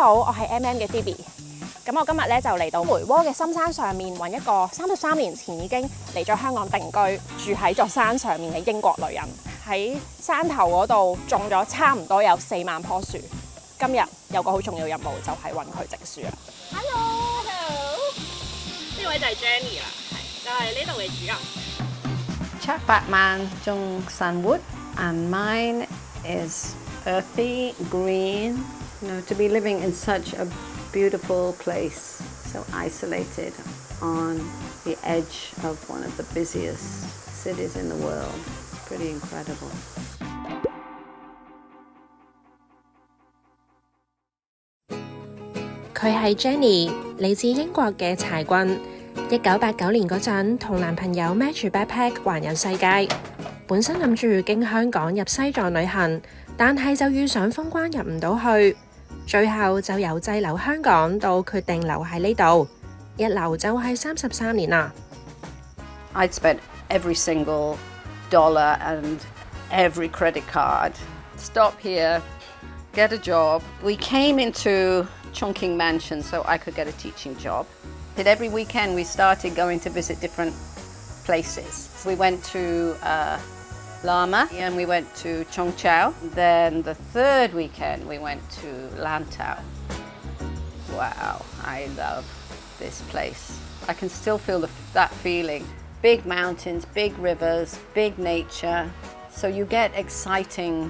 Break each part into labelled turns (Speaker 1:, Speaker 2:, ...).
Speaker 1: 好，我係 嘅 Phoebe。咁我今日咧就嚟到梅窩嘅深山上面揾一個33年前已經嚟咗香港定居，住喺座山上面嘅英國女人。喺山頭嗰度種咗差唔多有4萬棵樹。今日有個好重要任務就係揾佢植樹啦。Hello， 呢位就係 Jenny 啦，就係呢度嘅主人。
Speaker 2: 7-8萬種山活 and mine is earthy, green. You know, to be living in such a beautiful place, so isolated on the edge of one of the busiest cities in the world. Pretty incredible.
Speaker 3: 佢係 Jenny， 嚟自英國嘅柴郡。1989年嗰陣，同男朋友孭住 backpack 環遊世界。本身諗住經香港入西藏旅行，但係就遇上封關入唔到去。最後就由滯留香港到決定留喺呢度，一留就係33年啦。
Speaker 2: I'd spent every single dollar and every credit card. Stop here, get a job. We came into Chongqing Mansion so I could get a teaching job. And every weekend we started going to visit different places. We went to Lama and we went to Chongqiao. Then the third weekend we went to Lantau. Wow, I love this place. I can still feel that feeling. Big mountains, big rivers, big nature. So you get exciting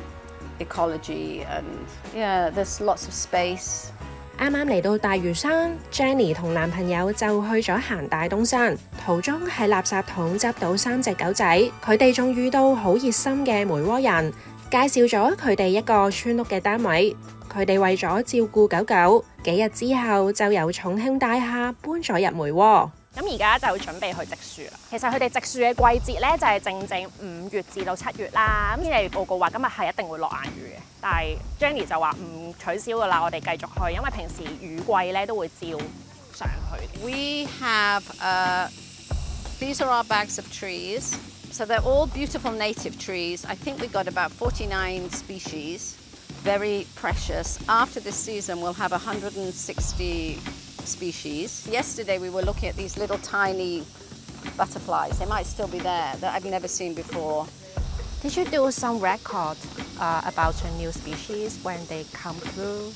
Speaker 2: ecology and yeah, there's lots of space.
Speaker 3: 啱啱嚟到大嶼山 ，Jenny 同男朋友就去咗行大東山，途中喺垃圾桶執到3隻狗仔，佢哋仲遇到好熱心嘅梅窩人，介紹咗佢哋一個村屋嘅單位。佢哋為咗照顧狗狗，幾日之後就由重慶大廈搬咗入梅窩。
Speaker 1: 咁而家就準備去植樹啦。其實佢哋植樹嘅季節咧就係正5月至到7月啦。咁天氣報告話今日係一定會落硬雨嘅，但係 Jenny 就話唔取消㗎啦，我哋繼續去，因為平時雨季咧都會照上去。
Speaker 2: We have these are our bags of trees, so they're all beautiful native trees. I think we got about 49 species, very precious. After this season, we'll have 160. Species. Yesterday we were looking at these little tiny butterflies. They might still be there that I've never seen before.
Speaker 1: Did you do some record about a new species when they come through?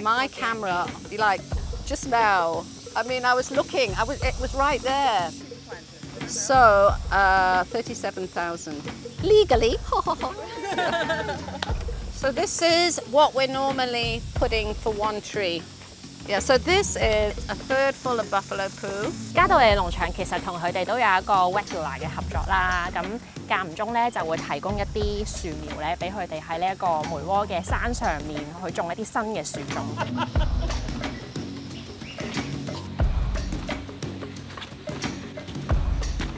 Speaker 2: My camera, like just now. I mean, I was looking. It was right there. So 37,000 legally. So this is what we're normally putting for one tree. Yeah, so this is a third full of buffalo poo.
Speaker 1: 加到嘅農場其實同佢哋都有一個 regular 嘅合作啦，咁間唔中咧就會提供一啲樹苗咧，俾佢哋喺呢一個梅窩嘅山上面去種一啲新嘅樹種。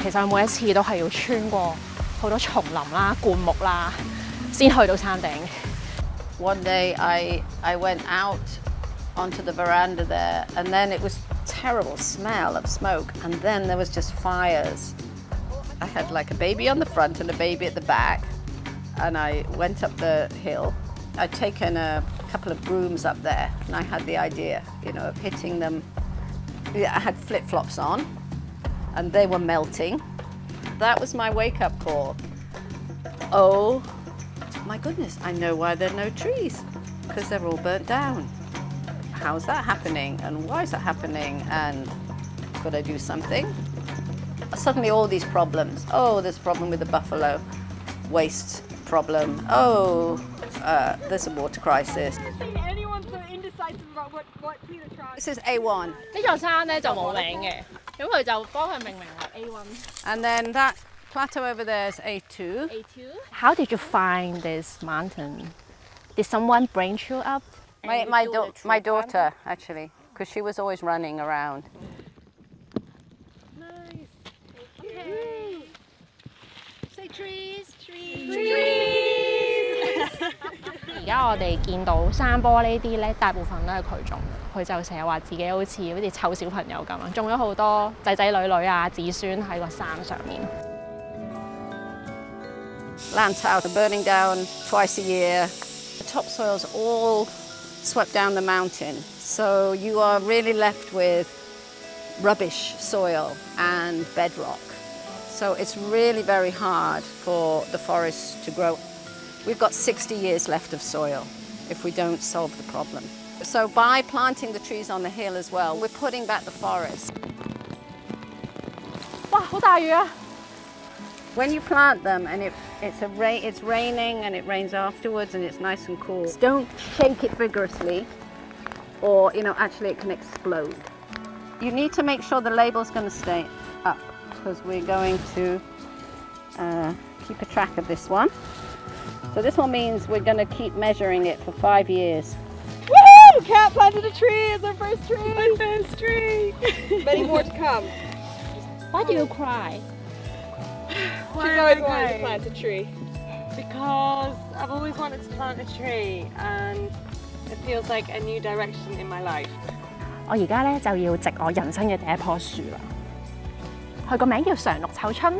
Speaker 1: 其實每一次都係要穿過好多叢林啦、灌木啦，先去到山頂。
Speaker 2: One day I went out onto the veranda there, and then it was terrible smell of smoke, and then there was just fires. I had like a baby on the front and a baby at the back, and I went up the hill. I'd taken a couple of brooms up there, and I had the idea, you know, of hitting them. I had flip-flops on, and they were melting. That was my wake-up call. Oh my goodness, I know why there are no trees, because they're all burnt down. How's that happening, and why is that happening, and could I do something? Suddenly all these problems. Oh, there's a problem with the buffalo, waste problem. Oh, there's a water crisis. This is A1.
Speaker 1: 呢座山咧就冇名嘅，咁佢就幫佢命名為 A1。And
Speaker 2: then that plateau over there is A2.
Speaker 1: A2. How did you find this mountain? Did someone bring you up?
Speaker 2: My daughter, actually, because she was always running around.
Speaker 1: Nice. Okay. Say trees, trees, trees. 而家我哋見到山坡呢啲咧，大部分都係佢種嘅。佢就成日話自己好似湊小朋友咁啊，種咗好多仔仔女女啊、子孫喺個山上面。
Speaker 2: Lantau burning down twice a year. The topsoil's all swept down the mountain. So you are really left with rubbish soil and bedrock. So it's really very hard for the forest to grow. We've got 60 years left of soil if we don't solve the problem. So by planting the trees on the hill as well, we're putting back the forest.
Speaker 1: 哇，好大雨啊！
Speaker 2: When you plant them and it's raining and it rains afterwards and it's nice and cool, don't shake it vigorously or, actually it can explode. You need to make sure the label's going to stay up because we're going to keep a track of this one. So this one means we're going to keep measuring it for 5 years.
Speaker 1: Woohoo! Cat planted a tree. It's our first tree.
Speaker 4: My first tree.
Speaker 1: Many more to come. Why do you cry?
Speaker 4: She's always wanted to plant a tree. Because I've always wanted to plant a tree and it feels like a new direction in my life.
Speaker 1: 我而家咧就要植我人生嘅第一棵樹啦。佢個名叫常綠臭春，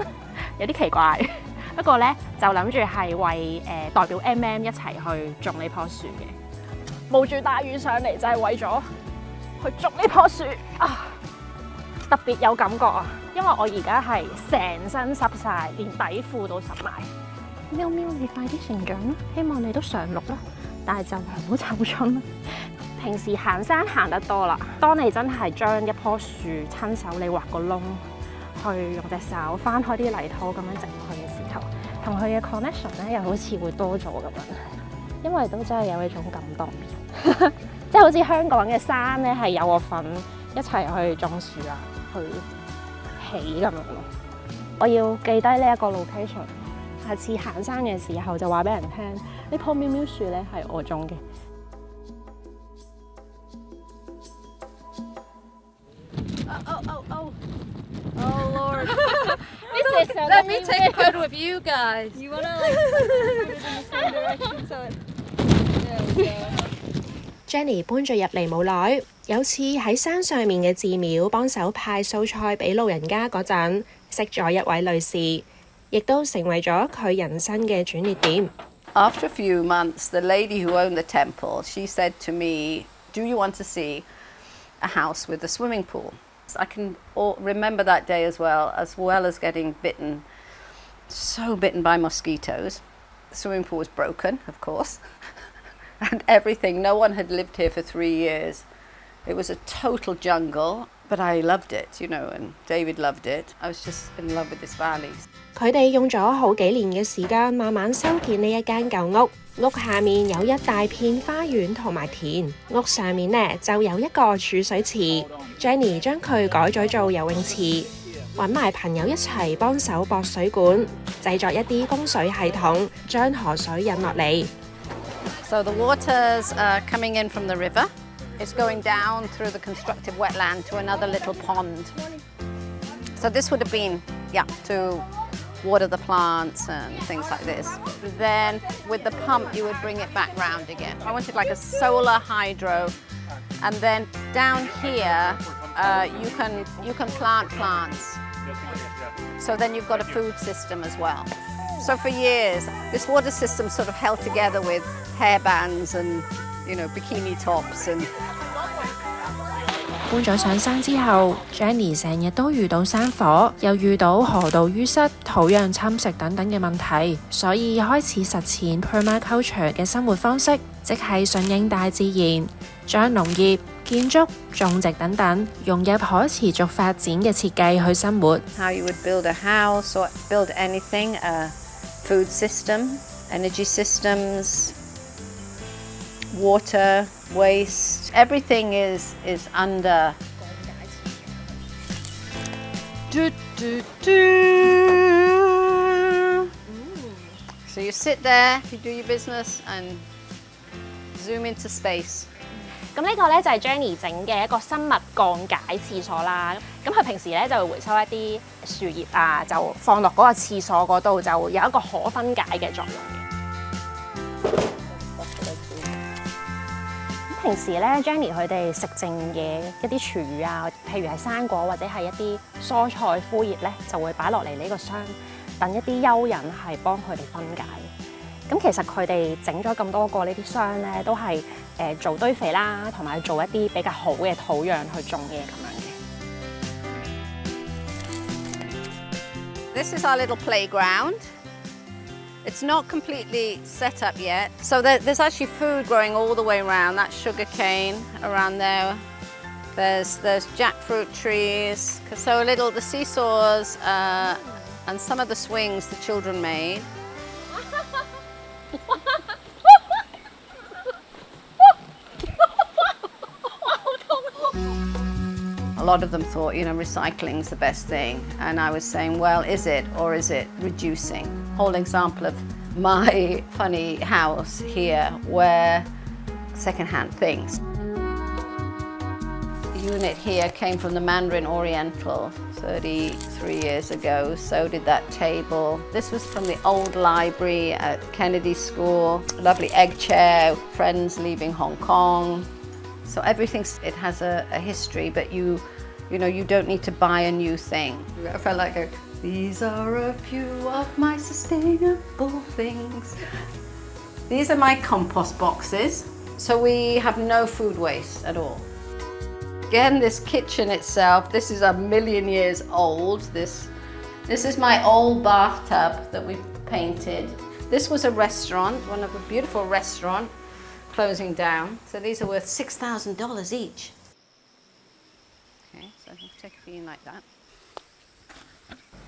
Speaker 1: 有啲奇怪。不過咧就諗住係為代表 MM 一齊去種呢棵樹嘅。冒住大雨上嚟就係為咗去種呢棵樹啊！特別有感覺啊！因為我而家係成身濕晒，連底褲都濕埋。喵喵，你快啲成長啦！希望你都常綠啦，但係就唔好臭春啦。平時行山行得多啦，當你真係將一棵樹親手你畫個窿，去用隻手翻開啲泥土咁樣植落去嘅時候，同佢嘅 connection 咧又好似會多咗咁樣，因為都真係有一種感動，即係好似香港嘅山咧係有我份一齊去種樹啊，去起咁樣咯。我要記低呢一個 location， 下次行山嘅時候就話俾人聽，呢棵喵喵樹咧係我種嘅。
Speaker 2: Oh Lord.
Speaker 1: Let
Speaker 2: me take a photo of you guys.
Speaker 4: You want to put it in the same direction so it's... There we go.
Speaker 3: Jenny 搬咗入嚟冇耐，有次喺山上面嘅寺廟幫手派素菜俾老人家嗰陣，識咗一位女士，亦都成為咗佢人生嘅轉捩點。
Speaker 2: After a few months, the lady who owned the temple, she said to me, "Do you want to see a house with a swimming pool?" I can remember that day as well as getting bitten, so bitten by mosquitoes. The swimming pool was broken, of course, and everything. No one had lived here for 3 years. It was a total jungle, but I loved it, and David loved it. I was just in love with this valley.
Speaker 3: 佢哋用咗好幾年嘅時間，慢慢修建呢一間舊屋。屋下面有一大片花園同埋田，屋上面呢就有一個儲水池。Jenny 將佢改咗做游泳池，揾埋朋友一齊幫手駁水管，製作一啲供水系統，將河水引落嚟。
Speaker 2: So the water's coming in from the river. It's going down through the constructed wetland to another little pond. So this would have been, to water the plants and things like this. Then with the pump you would bring it back round again. I wanted like a solar hydro, and then down here you can plant plants. So then you've got a food system as well. So for years this water system sort of held together with hairbands and bikini tops and.
Speaker 3: 搬咗上山之後 ，Jenny 成日都遇到山火，又遇到河道淤塞、土壤侵蝕等等嘅問題，所以開始實踐 permaculture 嘅生活方式，即係順應大自然，將農業、建築、種植等等融入可持續發展嘅設計去生活。
Speaker 2: How you would build a house or build anything, a food system, energy systems, water, waste, everything is under. So you sit there, you do your business and zoom into space.
Speaker 1: 咁呢個咧就係 Jenny 整嘅一個生物降解廁所啦。咁佢平時咧就會回收一啲樹葉啊，就放落嗰個廁所嗰度，就有一個可分解嘅作用嘅。平時咧 ，Jenny 佢哋食剩嘅一啲廚餘啊，譬如係生果或者係一啲蔬菜枯葉咧，就會擺落嚟呢個箱，等一啲蚯蚓係幫佢哋分解。咁其實佢哋整咗咁多個呢啲箱咧，都係做堆肥啦，同埋做一啲比較好嘅土壤去種嘢咁樣嘅。
Speaker 2: This is our little playground. It's not completely set up yet. So there's actually food growing all the way around. That's sugar cane around there. There's jackfruit trees. So the seesaws and some of the swings the children made. A lot of them thought, you know, recycling's the best thing. And I was saying, well, is it, or is it reducing? Whole example of my funny house here where secondhand things. The unit here came from the Mandarin Oriental 33 years ago. So did that table. This was from the old library at Kennedy School. Lovely egg chair, friends leaving Hong Kong. So it has a history, but you know, you don't need to buy a new thing. I felt like these are a few of my sustainable things. These are my compost boxes. So we have no food waste at all. Again, this kitchen itself, this is 1,000,000 years old. This is my old bathtub that we painted. This was a restaurant, one of a beautiful restaurant. Closing down. So these are worth $6,000 each. Okay, so I'll take a bean like that.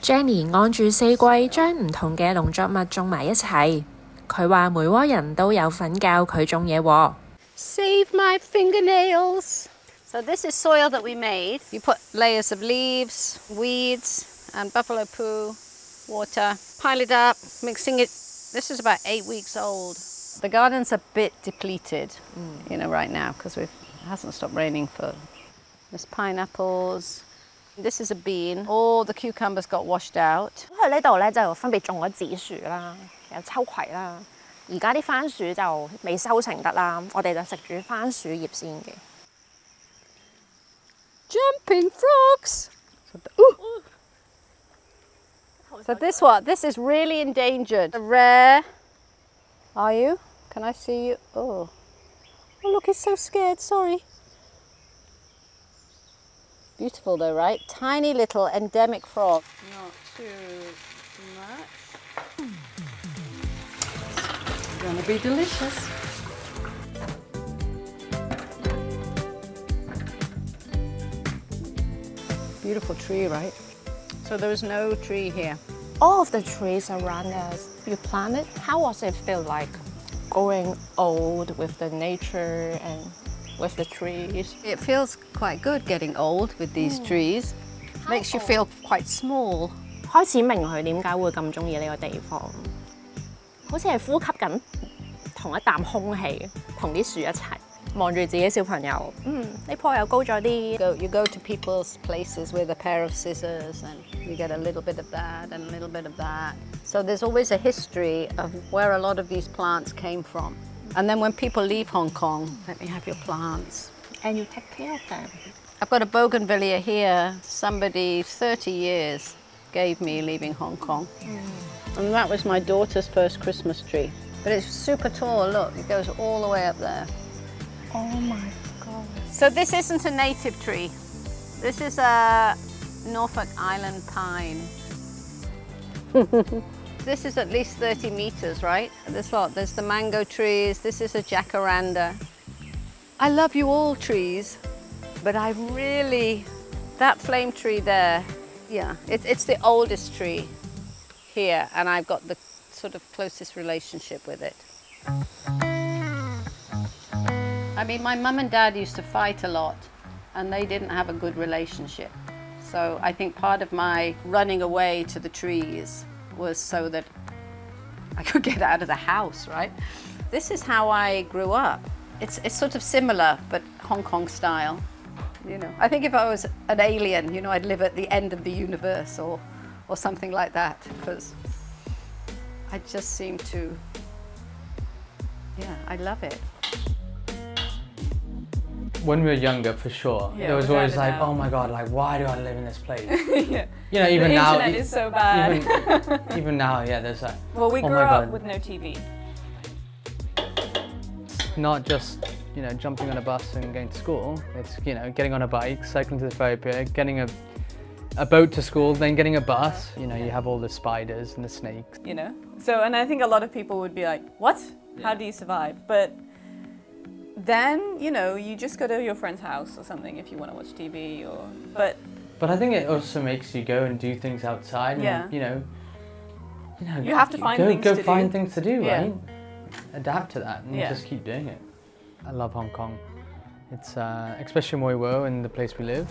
Speaker 3: Jenny 按住四季將唔同嘅農作物種埋一齊。佢話梅窩人都有份教佢種嘢喎。
Speaker 2: Save my fingernails. So this is soil that we made. You put layers of leaves, weeds, and buffalo poo, water. Pile it up, mixing it. This is about 8 weeks old. The garden's a bit depleted, you know, right now because it hasn't stopped raining for. There's pineapples. This is a bean. All the cucumbers got washed out.
Speaker 1: 佢呢度咧就分別種咗紫薯啦，有秋葵啦。而家啲番薯就未收成得啦，我哋就食住番薯葉先嘅。
Speaker 2: Jumping frogs. So this is really endangered. A rare. Are you? Can I see you? Oh. Oh, look, he's so scared. Sorry. Beautiful though, right? Tiny little endemic frog. Not too much. It's gonna be delicious. Beautiful tree, right? So there was no tree here.
Speaker 1: All of the trees around us, you planted. How was it feel like growing old with the nature and with the trees?
Speaker 2: It feels quite good getting old with these trees. Makes you feel quite small.
Speaker 1: 開始明佢點解會咁鍾意呢個地方，好似係呼吸緊同一啖空氣，同啲樹一齊。望住自己小朋友，呢棵又高咗啲。
Speaker 2: You go to people's places with a pair of scissors and you get a little bit of that and a little bit of that. So there's always a history of where a lot of these plants came from. And then when people leave Hong Kong, let me have your plants.
Speaker 1: And you take care of them.
Speaker 2: I've got a bougainvillea here. Somebody 30 years gave me leaving Hong Kong. And that was my daughter's first Christmas tree. But it's super tall, look, it goes all the way up there.
Speaker 1: Oh my God.
Speaker 2: So this isn't a native tree. This is a Norfolk Island pine. This is at least 30 meters, right? There's the mango trees. This is a jacaranda. I love you all trees, but that flame tree there, yeah, it's the oldest tree here, and I've got the sort of closest relationship with it. I mean, my mum and dad used to fight a lot, and they didn't have a good relationship. So I think part of my running away to the trees was so that I could get out of the house, right? This is how I grew up. It's sort of similar, but Hong Kong style. You know, I think if I was an alien, you know, I'd live at the end of the universe or something like that, because I just seem to, yeah, I love it.
Speaker 5: When we were younger, for sure,
Speaker 4: Yeah,
Speaker 5: there was always like,
Speaker 4: without a doubt.
Speaker 5: oh my God, like, why do I live in this place?
Speaker 4: Yeah.
Speaker 5: You know, even
Speaker 4: The
Speaker 5: now,
Speaker 4: internet is so bad.
Speaker 5: even now, yeah, there's like,
Speaker 4: Well, we
Speaker 5: oh
Speaker 4: grew
Speaker 5: my
Speaker 4: up
Speaker 5: God.
Speaker 4: with no TV.
Speaker 5: not just, you know, jumping on a bus and going to school. It's, you know, getting on a bike, cycling to the ferry pier, getting a boat to school, then getting a bus. You know, you have all the spiders and the snakes.
Speaker 6: You know, so, and I think a lot of people would be like, what? How do you survive? But then, you know, you just go to your friend's house or something if you want to watch TV or,
Speaker 5: But I think it also makes you go and do things outside.
Speaker 6: Yeah.
Speaker 5: And, you know,
Speaker 6: you have to find things to do.
Speaker 5: Go find things to do,
Speaker 6: Yeah.
Speaker 5: right? Adapt to that and
Speaker 6: Yeah.
Speaker 5: just keep doing it. I love Hong Kong. It's especially Mui Wo and the place we live.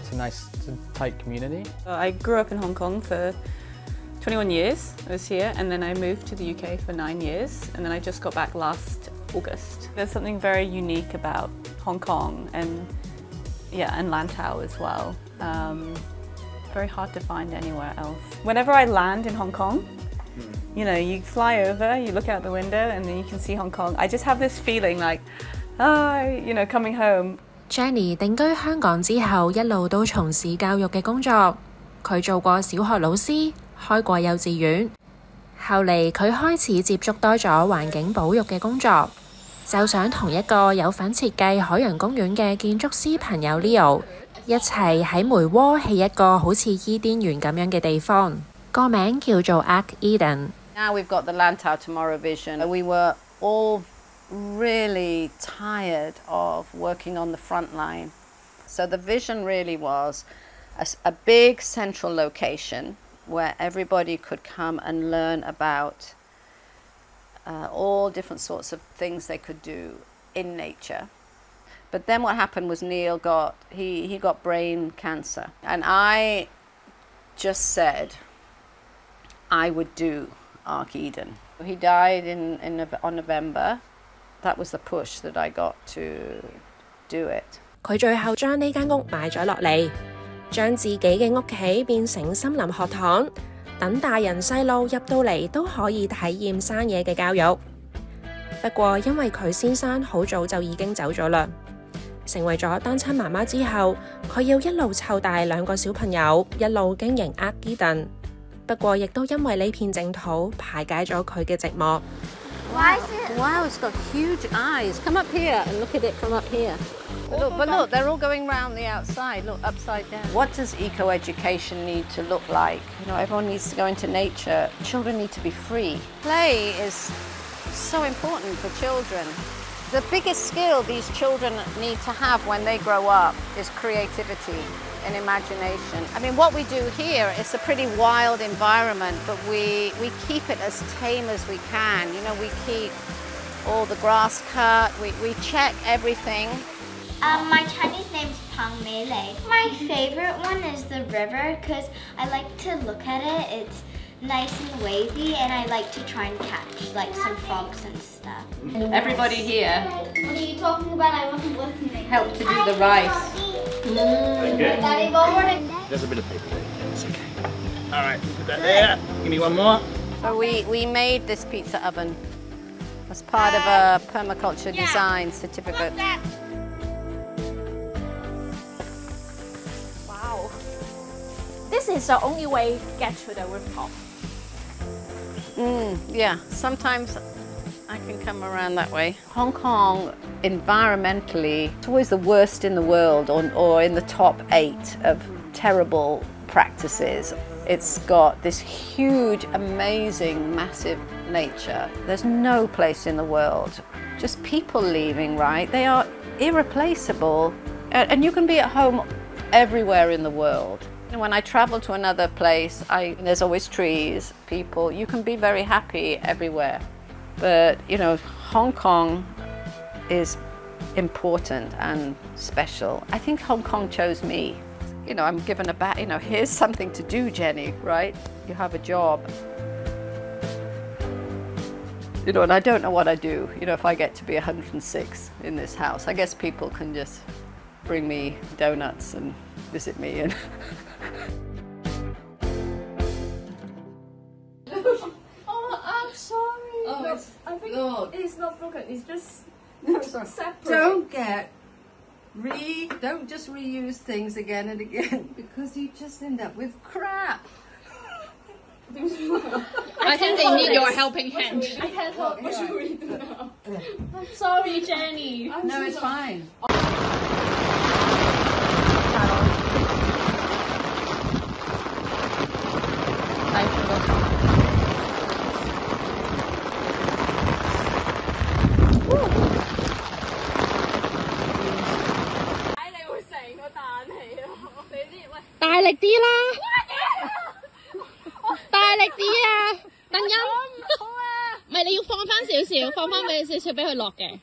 Speaker 5: It's a nice, tight community.
Speaker 6: I grew up in Hong Kong for 21 years. I was here, and then I moved to the UK for 9 years, and then I just got back last August. There's something very unique about Hong Kong and Lantau as well. Very hard to find anywhere else. Whenever I land in Hong Kong, you know, you fly over, you look out the window, and then you can see Hong Kong. I just have this feeling like, you know, coming home.
Speaker 3: Jenny 定居香港之後，一路都從事教育嘅工作。佢做過小學老師，開過幼稚園。後嚟佢開始接觸多咗環境保育嘅工作，就想同一個有份設計海洋公園嘅建築師朋友 Leo 一齊喺梅窩起一個好似伊甸園咁樣嘅地方，個名叫做 Ark Eden。
Speaker 2: Now we've got the Lantau Tomorrow vision. We were all really tired of working on the front line. So the vision really was a big central location where everybody could come and learn about all different sorts of things they could do in nature. But then what happened was Neil got brain cancer, and I just said I would do Ark Eden. He died on November. That was the push that I got to do it.
Speaker 3: 佢最後將呢間屋買咗落嚟，將自己嘅屋企變成森林學堂，等大人細路入到嚟都可以體驗山野嘅教育。不過因為佢先生好早就已經走咗啦，成為咗單親媽媽之後，佢要一路湊大2個小朋友，一路經營 Ark Eden。不過亦都因為呢片淨土排解咗佢嘅寂寞。
Speaker 2: Why is it? Wow, it's got huge eyes. Come up here and look at it from up here. Look, but look, they're all going round the outside. Look, upside down. What does eco-education need to look like? You know, everyone needs to go into nature. Children need to be free. Play is so important for children. The biggest skill these children need to have when they grow up is creativity and imagination. I mean, what we do here is a pretty wild environment, but we keep it as tame as we can. You know, we keep all the grass cut, we check everything.
Speaker 7: My Chinese name's Pang Mei Lei. My favorite one is the river because I like to look at it. It's nice and wavy, and I like to try and catch like some frogs and stuff.
Speaker 6: Everybody here
Speaker 7: What are you talking about? I wasn't listening.
Speaker 2: Help to do the rice.
Speaker 7: Okay. Daddy,
Speaker 8: There's a bit of paper there. It's okay. All right, put that there. Give me one more.
Speaker 2: So we made this pizza oven as part of a permaculture design certificate.
Speaker 1: Wow. This is the only way to get to the rooftop.
Speaker 2: Yeah, sometimes I can come around that way. Hong Kong, environmentally, it's always the worst in the world or in the top 8 of terrible practices. It's got this huge, amazing, massive nature. There's no place in the world. Just people leaving, right? They are irreplaceable. And you can be at home everywhere in the world. And when I travel to another place, there's always trees, people. You can be very happy everywhere. But, you know, Hong Kong is important and special. I think Hong Kong chose me. You know, I'm given a bat, you know, here's something to do, Jenny, right? You have a job. You know, and I don't know what I do, you know, if I get to be 106 in this house. I guess people can just bring me donuts and visit me and...
Speaker 9: I'm sorry.
Speaker 6: Oh,
Speaker 9: I think it's not broken. It's just separate.
Speaker 2: Don't just reuse things again and again because you just end up with crap.
Speaker 6: I
Speaker 1: I think they need your helping hand.
Speaker 9: I can't help. What should we do now? I'm sorry, Jenny.
Speaker 2: No, it's fine.
Speaker 1: 大力啲啦！大力啲啊！鄧欣，唔係你要放翻少少，放翻俾少少俾佢落嘅。